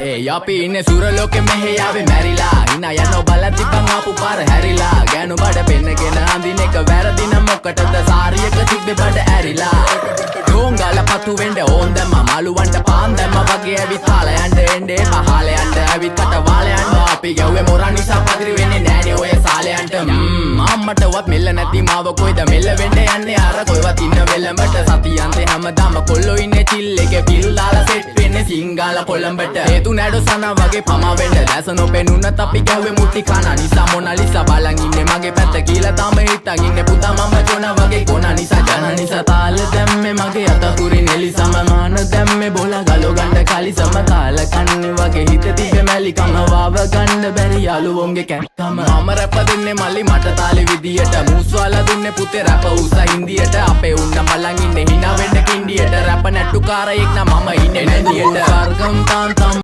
ඒ අපි ඉන්නේ සුරලෝකෙ මෙහෙ ආවේ මැරිලා හිනා යනෝ බලද්දි බං ආපු පාර හැරිලා ගෑනු බඩ පෙන්නගෙන අඳින එක වැරදි නම් මොකටද සාරියක තිබ්බේ බඩ ඇරිලා ඩෝංගල පතු වෙන්න ඕන් දැම්ම මාළුවන්ට පාන් දැම්ම වගේ ඇවිත් හාල යන්න එන්නේ පහල යන්න ඇවිත් කට වාල යන්න අපි ගැව්වේ මොරා නිසා පදිරි වෙන්නේ නෑනේ ඔය සාලයන්ට අම්මටවත් මෙල්ල නැති මාව කොයිද මෙල්ල වෙන්න යන්නේ අර කොයිවත් ඉන්න වෙලඹට සතියන්තේ හැමදාම කොල්ලෝ ඉන්නේ චිල් එකේ පිල් දාලා සෙට් වෙන්නේ සිංගාල කොළඹට හේතු නැඩෝ සනා වගේ පමා වෙන්න දැස නොපෙනුනත් අපි ගැව්වේ මුටි කන නිසා මොනාලිසා බලන් ඉන්නේ මගේ පැත්ත කියලා තාම හිටන් ඉන්නේ පුතා මම ජොන වගේ කොන නිසා ජන නිසා තාල දැම්මේ මගේ අතකුරින් එලිසම මාන දැම්මේ බෝලා ගලෝ ගන්න කලිසම තාල කන්නේ වගේ හිත තිබ්බේ මැලිකම වාව ගන්න බැරි යාළුවෝන්ගේ කැක්කම මම රැප දෙන්නේ මල්ලි මට තාලේ විදියට මූස්වාලා දුන්නේ පුතේ රැප උස හින්දියට අපේ උන්න බලන් ඉන්නේ hina වෙන්න කින්ඩියට රැප නැට්ටුකාරයෙක් නම් මම ඉන්නේ නැදියට වර්ගම් තාන්තම්